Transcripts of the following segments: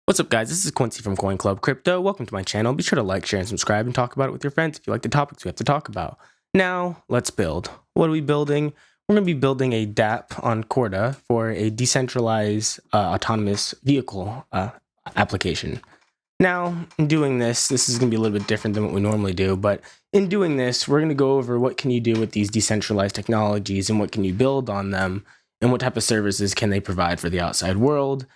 What's up, guys? This is Quincy from Coin Club Crypto. Welcome to my channel. Be sure to like, share, and subscribe and talk about it with your friends if you like the topics we have to talk about. Now, let's build. What are we building? We're going to be building a DApp on Corda for a decentralized autonomous vehicle application. Now, in doing this is going to be a little bit different than what we normally do, but in doing this, we're going to go over what can you do with these decentralized technologies and what can you build on them and what type of services can they provide for the outside world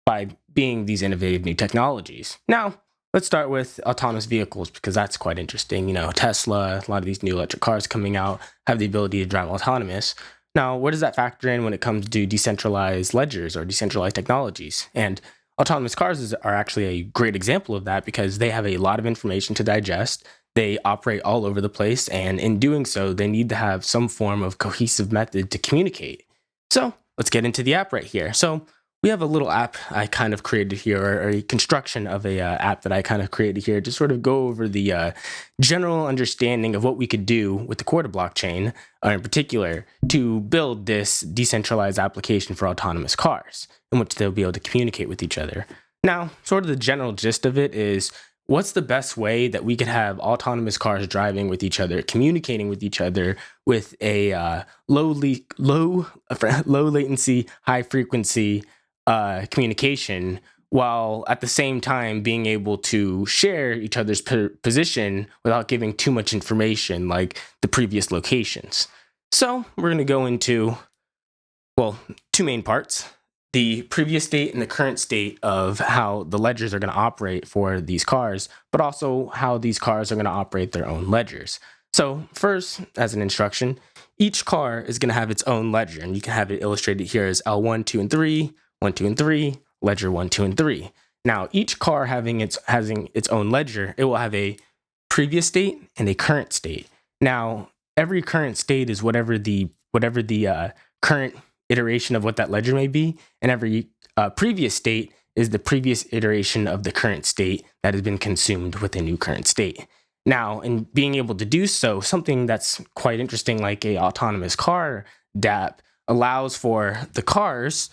by being these innovative new technologies. Now, let's start with autonomous vehicles because that's quite interesting. You know, Tesla, a lot of these new electric cars coming out have the ability to drive autonomous. Now, where does that factor in when it comes to decentralized ledgers or decentralized technologies? And autonomous cars are actually a great example of that because they have a lot of information to digest. They operate all over the place, and in doing so, they need to have some form of cohesive method to communicate. So let's get into the app right here. So we have a little app I kind of created here, or a construction of a app that I kind of created here to sort of go over the general understanding of what we could do with the Corda blockchain, in particular, to build this decentralized application for autonomous cars, in which they'll be able to communicate with each other. Now, sort of the general gist of it is, what's the best way that we could have autonomous cars driving with each other, communicating with each other with a low latency, high frequency communication, while at the same time being able to share each other's position without giving too much information like the previous locations. So we're going to go into, well, two main parts: the previous state and the current state of how the ledgers are going to operate for these cars, but also how these cars are going to operate their own ledgers. So first, as an instruction, each car is going to have its own ledger, and you can have it illustrated here as L1, 2, and 3, 1, 2, and 3, ledger 1, 2, and 3. Now, each car having its own ledger, it will have a previous state and a current state. Now, every current state is whatever the current iteration of what that ledger may be, and every previous state is the previous iteration of the current state that has been consumed with a new current state. Now, in being able to do so, something that's quite interesting, like a autonomous car DApp, allows for the cars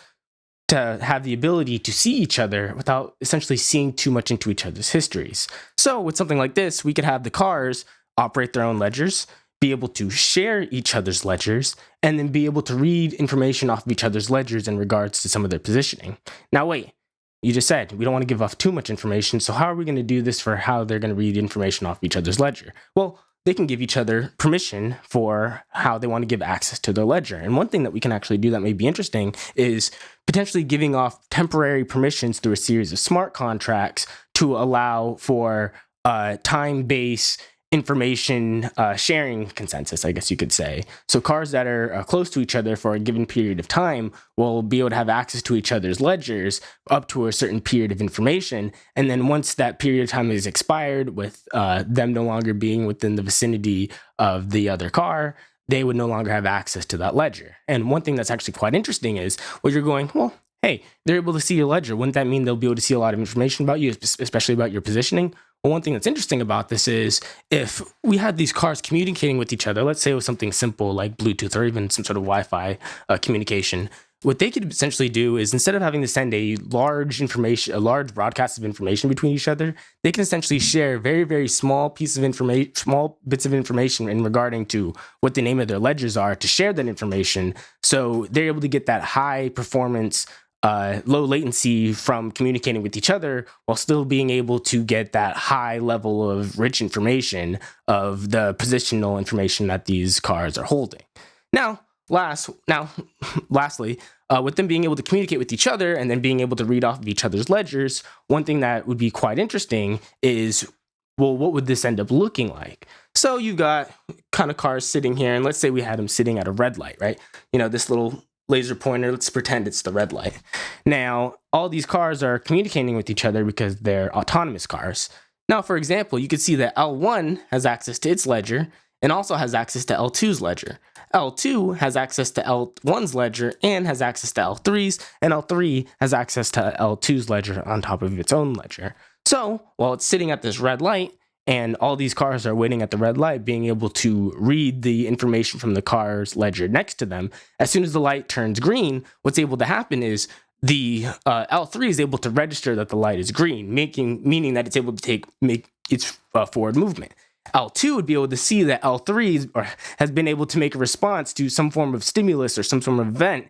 to have the ability to see each other without essentially seeing too much into each other's histories. So with something like this, we could have the cars operate their own ledgers, be able to share each other's ledgers, and then be able to read information off of each other's ledgers in regards to some of their positioning. Now wait, you just said we don't want to give off too much information, so how are we going to do this for how they're going to read information off each other's ledger? Well, they can give each other permission for how they want to give access to their ledger. And one thing that we can actually do that may be interesting is potentially giving off temporary permissions through a series of smart contracts to allow for time-based information sharing consensus, I guess you could say. So cars that are close to each other for a given period of time will be able to have access to each other's ledgers up to a certain period of information. And then once that period of time is expired, with them no longer being within the vicinity of the other car, they would no longer have access to that ledger. And one thing that's actually quite interesting is, well, you're going, well, hey, they're able to see your ledger. Wouldn't that mean they'll be able to see a lot of information about you, especially about your positioning? Well, one thing that's interesting about this is if we had these cars communicating with each other, let's say it was something simple like Bluetooth or even some sort of Wi-Fi communication, what they could essentially do is, instead of having to send a large broadcast of information between each other, they can essentially share very, very small bits of information in regarding to what the name of their ledgers are to share that information. So they're able to get that high performance, low latency from communicating with each other while still being able to get that high level of rich information of the positional information that these cars are holding. Lastly, with them being able to communicate with each other and then being able to read off of each other's ledgers, one thing that would be quite interesting is, well, what would this end up looking like? So you've got kind of cars sitting here, and let's say we had them sitting at a red light, right? You know, this little laser pointer, let's pretend it's the red light. Now, all these cars are communicating with each other because they're autonomous cars. Now, for example, you could see that L1 has access to its ledger and also has access to L2's ledger. L2 has access to L1's ledger and has access to L3's, and L3 has access to L2's ledger on top of its own ledger. So, while it's sitting at this red light, and all these cars are waiting at the red light, being able to read the information from the car's ledger next to them, as soon as the light turns green, what's able to happen is the L3 is able to register that the light is green, meaning that it's able to make its forward movement. L2 would be able to see that L3 has been able to make a response to some form of stimulus or some form of event,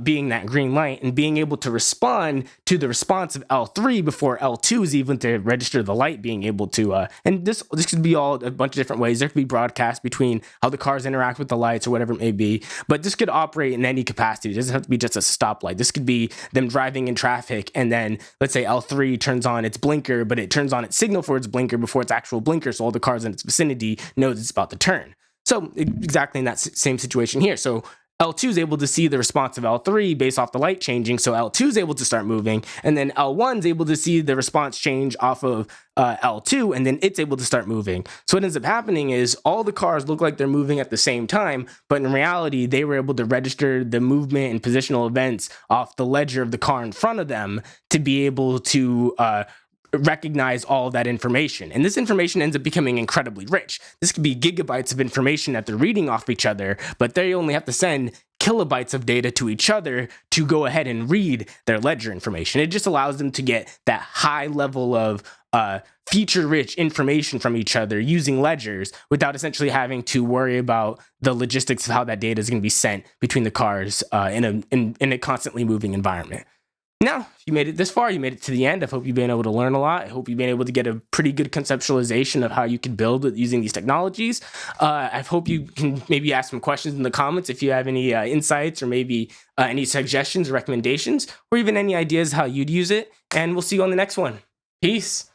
being that green light, and being able to respond to the response of L3 before L2 is even to register the light, being able to, and this could be all a bunch of different ways. There could be broadcast between how the cars interact with the lights or whatever it may be, but this could operate in any capacity. It doesn't have to be just a stoplight. This could be them driving in traffic, and then let's say L3 turns on its blinker, but it turns on its signal for its blinker before its actual blinker, so all the cars in its vicinity knows it's about to turn. So exactly in that same situation here. So L2 is able to see the response of L3 based off the light changing, so L2 is able to start moving, and then L1 is able to see the response change off of L2, and then it's able to start moving. So what ends up happening is all the cars look like they're moving at the same time, but in reality, they were able to register the movement and positional events off the ledger of the car in front of them to be able to recognize all of that information. And this information ends up becoming incredibly rich. This could be gigabytes of information that they're reading off each other, but they only have to send kilobytes of data to each other to go ahead and read their ledger information. It just allows them to get that high level of feature-rich information from each other using ledgers without essentially having to worry about the logistics of how that data is going to be sent between the cars in a constantly moving environment. Now, if you made it this far, you made it to the end. I hope you've been able to learn a lot. I hope you've been able to get a pretty good conceptualization of how you can build using these technologies. I hope you can maybe ask some questions in the comments if you have any insights or maybe any suggestions or recommendations, or even any ideas how you'd use it. And we'll see you on the next one. Peace.